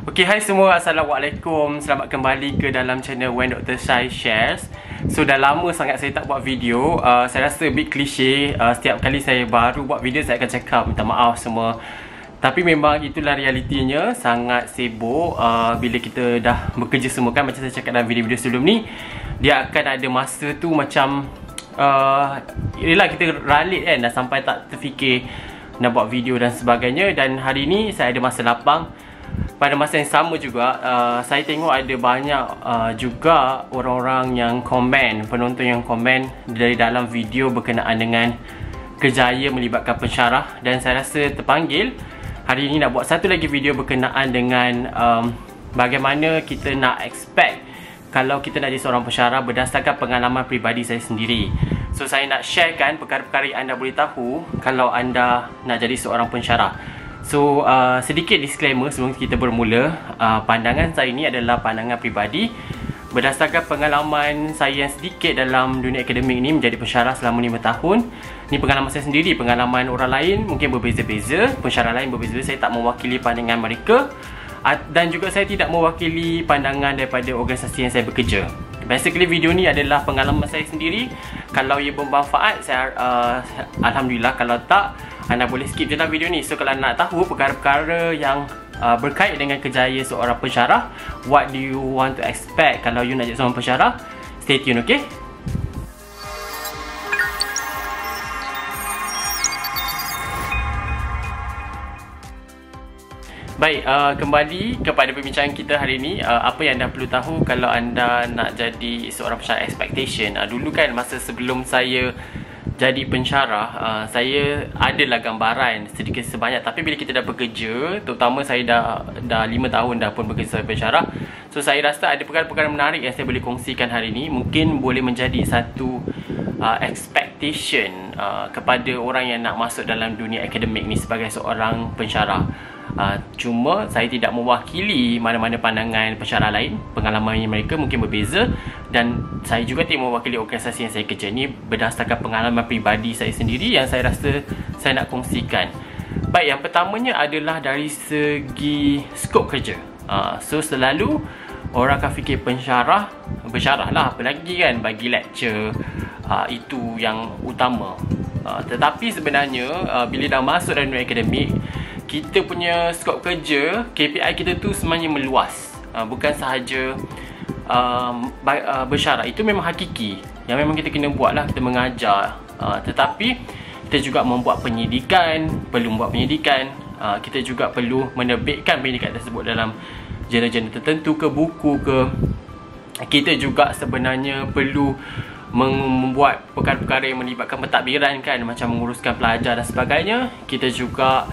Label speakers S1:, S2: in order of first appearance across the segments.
S1: Okay, hai semua, Assalamualaikum. Selamat kembali ke dalam channel When Dr. Shai Shares. So, dah lama sangat saya tak buat video. Saya rasa a bit klise. Setiap kali saya baru buat video, saya akan cakap minta maaf semua. Tapi memang itulah realitinya. Sangat sibuk bila kita dah bekerja semua kan. Macam saya cakap dalam video-video sebelum ni, dia akan ada masa tu macam yelah, kita ralit kan. Dah sampai tak terfikir nak buat video dan sebagainya. Dan hari ni saya ada masa lapang. Pada masa yang sama juga, saya tengok ada banyak juga orang-orang yang komen, penonton yang komen dari dalam video berkenaan dengan kerjaya melibatkan pensyarah. Dan saya rasa terpanggil hari ini nak buat satu lagi video berkenaan dengan bagaimana kita nak expect kalau kita nak jadi seorang pensyarah berdasarkan pengalaman peribadi saya sendiri. So, saya nak sharekan perkara-perkara yang anda boleh tahu kalau anda nak jadi seorang pensyarah. So, sedikit disclaimer sebelum kita bermula. Pandangan saya ni adalah pandangan peribadi berdasarkan pengalaman saya yang sedikit dalam dunia akademik ni menjadi pensyarah selama 5 tahun. Ni pengalaman saya sendiri. Pengalaman orang lain mungkin berbeza-beza, pensyarah lain berbeza-beza. Saya tak mewakili pandangan mereka, dan juga saya tidak mewakili pandangan daripada organisasi yang saya bekerja. Basically, video ni adalah pengalaman saya sendiri. Kalau ia bermanfaat, saya alhamdulillah. Kalau tak, anda boleh skip je lah video ni. So, kalau nak tahu perkara-perkara yang berkait dengan kerjaya seorang pensyarah, what do you want to expect kalau you nak jadi seorang pensyarah, stay tune, okay? Baik, kembali kepada perbincangan kita hari ini. Apa yang anda perlu tahu kalau anda nak jadi seorang pensyarah, expectation. Dulu kan, masa sebelum saya jadi pensyarah, saya adalah gambaran sedikit sebanyak. Tapi bila kita dah bekerja, terutama saya dah 5 tahun dah pun bekerja sebagai pensyarah, so saya rasa ada perkara-perkara menarik yang saya boleh kongsikan hari ini. Mungkin boleh menjadi satu expectation kepada orang yang nak masuk dalam dunia akademik ni sebagai seorang pensyarah. Cuma saya tidak mewakili mana-mana pandangan pensyarah lain. Pengalaman mereka mungkin berbeza, dan saya juga tidak mewakili organisasi yang saya kerja. Ni berdasarkan pengalaman peribadi saya sendiri yang saya rasa saya nak kongsikan. Baik, yang pertamanya adalah dari segi skop kerja. So, selalu orang akan fikir pensyarah lah, apa lagi kan, bagi lecture, itu yang utama. Tetapi sebenarnya bila dah masuk dalam dunia akademik, kita punya skop kerja, KPI kita tu sebenarnya meluas. Bukan sahaja bersyarah. Itu memang hakiki, yang memang kita kena buat lah, kita mengajar. Tetapi kita juga membuat penyidikan, perlu membuat penyidikan. Kita juga perlu menerbitkan penyidikan tersebut dalam jurnal-jurnal tertentu ke, buku ke. Kita juga sebenarnya perlu membuat perkara-perkara yang melibatkan pentadbiran kan, macam menguruskan pelajar dan sebagainya. Kita juga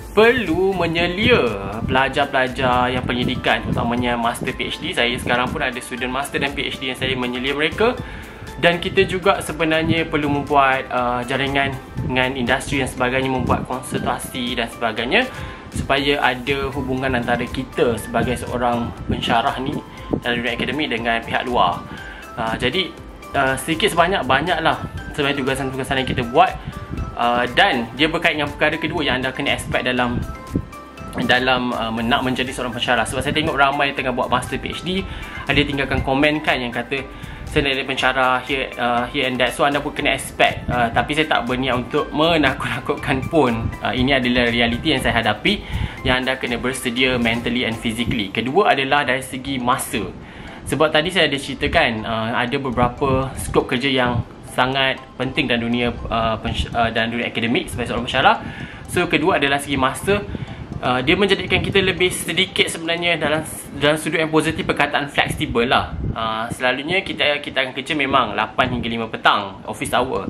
S1: perlu menyelia pelajar-pelajar yang penyidikan, terutamanya master PhD. Saya sekarang pun ada student master dan PhD yang saya menyelia mereka. Dan kita juga sebenarnya perlu membuat jaringan dengan industri dan sebagainya, membuat konsultasi dan sebagainya, supaya ada hubungan antara kita sebagai seorang pensyarah ni dalam dunia akademik dengan pihak luar. Jadi sedikit sebanyak, banyaklah sebenarnya tugasan-tugasan yang kita buat. Dan dia berkait dengan perkara kedua yang anda kena expect dalam nak menjadi seorang pensyarah. Sebab saya tengok ramai tengah buat master PhD, ada tinggalkan komen kan yang kata saya nak jadi pensyarah here and that. So, anda pun kena expect. Tapi saya tak berniat untuk menakut-nakutkan pun. Ini adalah realiti yang saya hadapi, yang anda kena bersedia mentally and physically. Kedua adalah dari segi masa. Sebab tadi saya ada ceritakan ada beberapa skop kerja yang sangat penting dalam dunia akademik sebagai seorang pensyarah. So, kedua adalah segi masa. Dia menjadikan kita lebih sedikit sebenarnya dalam sudut yang positif, perkataan fleksibel lah. Selalunya kita akan kerja memang 8 hingga 5 petang, office hour.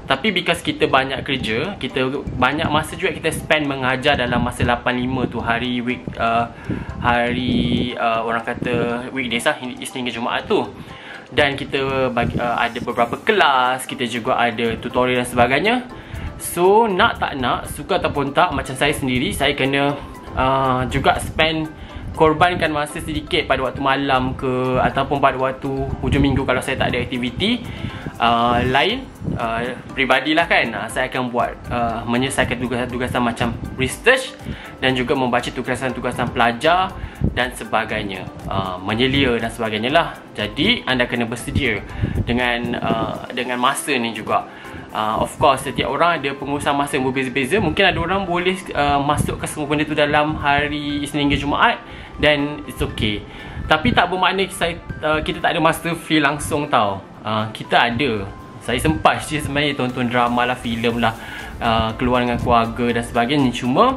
S1: Tapi because kita banyak kerja, kita banyak masa juga kita spend mengajar dalam masa 8-5 tu, hari orang kata weekdays lah, Isnin hingga Jumaat tu. Dan kita ada beberapa kelas, kita juga ada tutorial dan sebagainya. So, nak tak nak, suka ataupun tak, macam saya sendiri, saya kena juga korbankan masa sedikit pada waktu malam ke, ataupun pada waktu hujung minggu kalau saya tak ada aktiviti. lain, pribadilah kan, saya akan buat menyelesaikan tugasan-tugasan macam research dan juga membaca tugasan-tugasan pelajar dan sebagainya, menyelia dan sebagainya lah. Jadi anda kena bersedia dengan masa ni juga. Of course, setiap orang ada pengurusan masa yang berbeza-beza. Mungkin ada orang boleh masukkan semua benda tu dalam hari Isnin hingga Jumaat, dan it's okay. Tapi tak bermakna kita tak ada masa free langsung tau. Kita ada. Saya sempat sebenarnya tonton drama lah, filem lah, keluar dengan keluarga dan sebagainya. Cuma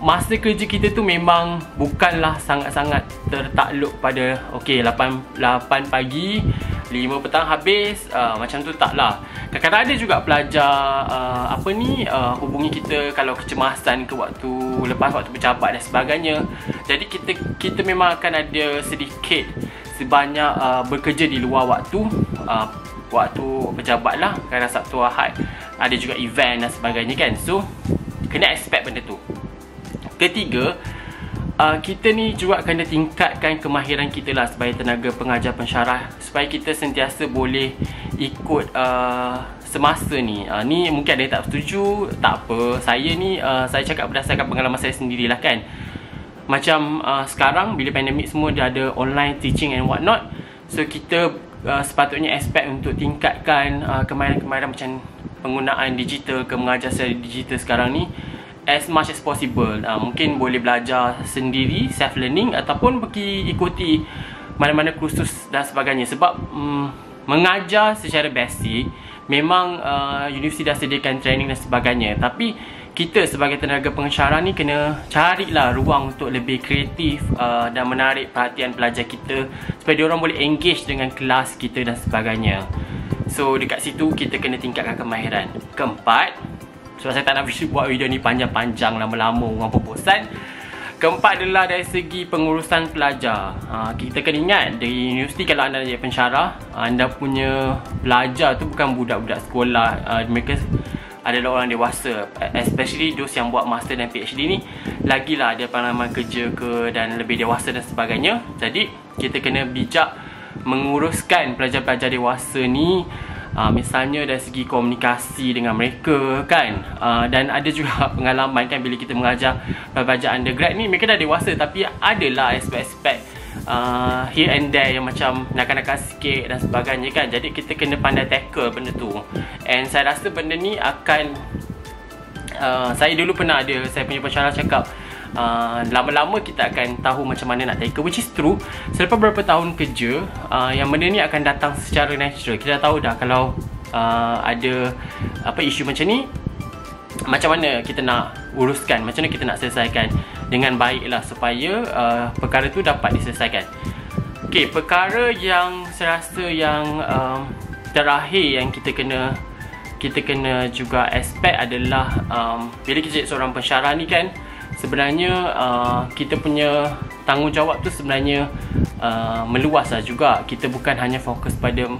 S1: masa kerja kita tu memang bukanlah sangat-sangat tertakluk pada okay 8 pagi 5 petang habis, macam tu taklah. Kadang-kadang ada juga pelajar hubungi kita kalau kecemasan ke lepas waktu berjabat dan sebagainya. Jadi kita memang akan ada sedikit sebanyak bekerja di luar waktu berjabat lah, kadang Sabtu Ahad ada juga event dan sebagainya kan. So kena expect benda tu. Ketiga, kita ni juga kena tingkatkan kemahiran kita lah sebagai tenaga pengajar pensyarah, supaya kita sentiasa boleh ikut semasa ni. Ni mungkin ada yang tak setuju, tak apa. Saya cakap berdasarkan pengalaman saya sendirilah kan. Macam sekarang bila pandemik semua dia ada online teaching and what not, so kita sepatutnya expect untuk tingkatkan kemahiran-kemahiran macam penggunaan digital ke mengajar secara digital sekarang ni as much as possible. Mungkin boleh belajar sendiri, self learning, ataupun pergi ikuti mana-mana kursus dan sebagainya. Sebab mengajar secara basic memang universiti dah sediakan training dan sebagainya, tapi kita sebagai tenaga pensyarah ni kena carilah ruang untuk lebih kreatif dan menarik perhatian pelajar kita supaya diorang boleh engage dengan kelas kita dan sebagainya. So dekat situ kita kena tingkatkan kemahiran. Keempat, sebab saya tak nak buat video ni panjang-panjang lama-lama orang pun bosan. Keempat adalah dari segi pengurusan pelajar. Kita kena ingat di universiti kalau anda jadi pensyarah, anda punya pelajar tu bukan budak-budak sekolah. Mereka adalah orang dewasa, especially those yang buat master dan PhD ni, lagilah ada pengalaman kerja ke dan lebih dewasa dan sebagainya. Jadi kita kena bijak menguruskan pelajar-pelajar dewasa ni, misalnya dari segi komunikasi dengan mereka kan. Dan ada juga pengalaman kan bila kita mengajar pelajar undergrad ni, mereka dah dewasa tapi adalah aspek-aspek here and there yang macam nakal-nakal sikit dan sebagainya kan. Jadi kita kena pandai tackle benda tu. And saya rasa benda ni akan saya dulu pernah ada, saya punya pensyarah cakap lama-lama kita akan tahu macam mana nak tackle, which is true. Selepas beberapa tahun kerja, yang benda ni akan datang secara natural. Kita dah tahu dah kalau ada isu macam ni, macam mana kita nak uruskan, macam mana kita nak selesaikan dengan baik lah supaya perkara tu dapat diselesaikan. Okay, perkara yang saya rasa yang terakhir yang kita kena juga aspek adalah bila kita jadi seorang pensyarah ni kan, sebenarnya kita punya tanggungjawab tu sebenarnya meluas lah juga. Kita bukan hanya fokus pada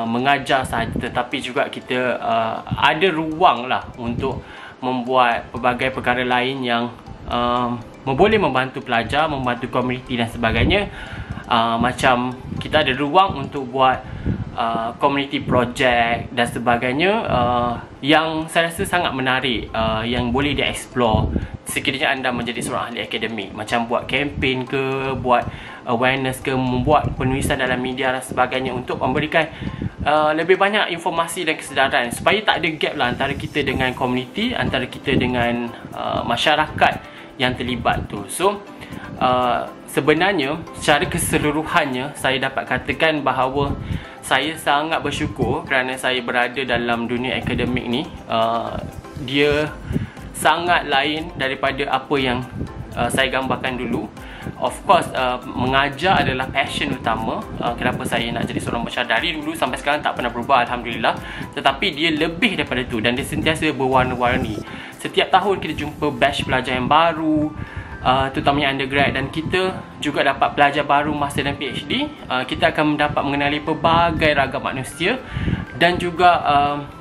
S1: mengajar sahaja, tetapi juga kita ada ruang lah untuk membuat pelbagai perkara lain yang boleh membantu pelajar, membantu komuniti dan sebagainya. Macam kita ada ruang untuk buat community project dan sebagainya, yang saya rasa sangat menarik, yang boleh di-explore sekiranya anda menjadi seorang ahli akademik. Macam buat kempen ke, buat awareness ke, membuat penulisan dalam media dan sebagainya untuk memberikan lebih banyak informasi dan kesedaran supaya tak ada gap lah antara kita dengan komuniti, antara kita dengan masyarakat yang terlibat tu. So sebenarnya secara keseluruhannya saya dapat katakan bahawa saya sangat bersyukur kerana saya berada dalam dunia akademik ni. Dia sangat lain daripada apa yang saya gambarkan dulu. Of course, mengajar adalah passion utama. Kenapa saya nak jadi seorang pensyarah dari dulu sampai sekarang tak pernah berubah, Alhamdulillah. Tetapi dia lebih daripada itu dan dia sentiasa berwarna-warni. Setiap tahun kita jumpa batch pelajar yang baru, terutamanya undergrad, dan kita juga dapat pelajar baru master dan PhD. Kita akan dapat mengenali pelbagai ragam manusia dan juga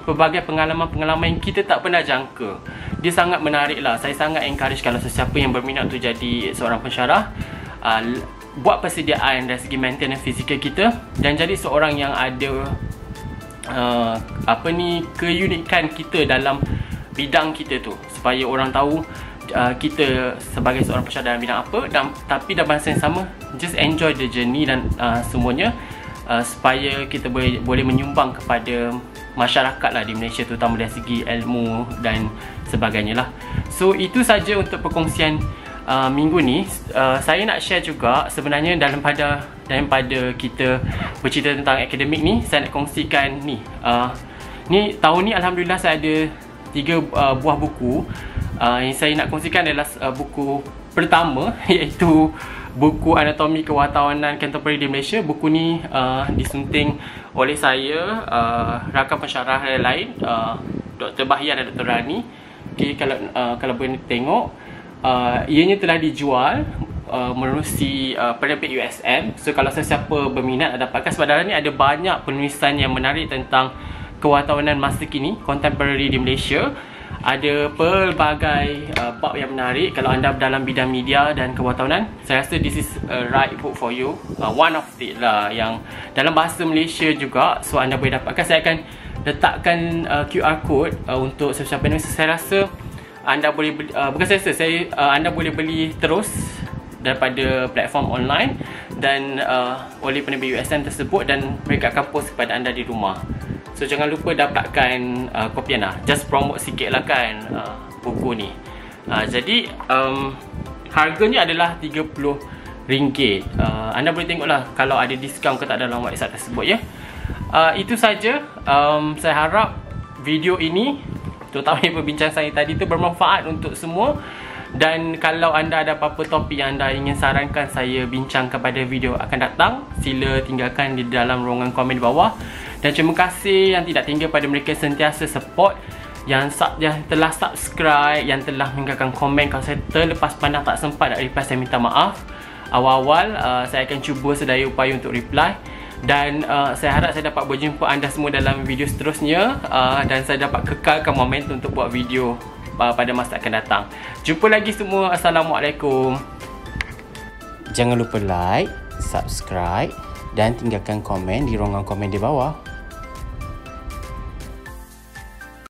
S1: pelbagai pengalaman-pengalaman yang kita tak pernah jangka. Dia sangat menarik lah. Saya sangat encourage kalau sesiapa yang berminat untuk jadi seorang pensyarah, buat persediaan dari segi maintenance fizikal kita dan jadi seorang yang ada keunikan kita dalam bidang kita tu, supaya orang tahu kita sebagai seorang pesara dalam bidang apa, dan tapi dalam masa yang sama just enjoy the journey dan semuanya, supaya kita boleh menyumbang kepada masyarakat lah di Malaysia, terutama dari segi ilmu dan sebagainya lah. So itu saja untuk perkongsian minggu ni. Saya nak share juga sebenarnya daripada kita bercerita tentang akademik ni, saya nak kongsikan ni. Ni tahun ni alhamdulillah saya ada 3 buah buku. Yang saya nak kongsikan adalah buku pertama, iaitu buku Anatomi Kewartawanan Kontemporari di Malaysia. Buku ni disunting oleh saya, rakan pensyarah lain, Dr. Bahyan dan Dr. Rani. Okay, kalau boleh tengok, ianya telah dijual menerusi penerbit USM. So kalau sesiapa berminat dapatkan, sebab dalam ni ada banyak penulisan yang menarik tentang kewartawanan masa kini, contemporary di Malaysia. Ada pelbagai bab yang menarik. Kalau anda dalam bidang media dan kewartawanan, saya rasa this is a right book for you. One of it lah yang dalam bahasa Malaysia juga, so anda boleh dapatkan. Saya akan letakkan QR code untuk sesiapa penulis. Saya rasa anda boleh beli, anda boleh beli terus daripada platform online dan oleh penerbit USM tersebut, dan mereka akan post kepada anda di rumah. So jangan lupa dapatkan kopian lah. Just promote sikit lah kan buku ni. Jadi harganya adalah RM30. Anda boleh tengok lah kalau ada diskaun ke tak dalam website tersebut ya. Itu saja. Saya harap video ini, terutama perbincangan saya tadi tu, bermanfaat untuk semua. Dan kalau anda ada apa-apa topik yang anda ingin sarankan saya bincangkan pada video akan datang, sila tinggalkan di dalam ruangan komen di bawah. Dan terima kasih yang tidak tinggal pada mereka sentiasa support, yang telah subscribe, yang telah meninggalkan komen. Kalau saya terlepas pandang tak sempat nak reply, saya minta maaf. Awal-awal saya akan cuba sedaya upaya untuk reply. Dan saya harap saya dapat berjumpa anda semua dalam video seterusnya, dan saya dapat kekalkan momentum untuk buat video pada masa akan datang. Jumpa lagi semua. Assalamualaikum.
S2: Jangan lupa like, subscribe dan tinggalkan komen di ruangan komen di bawah.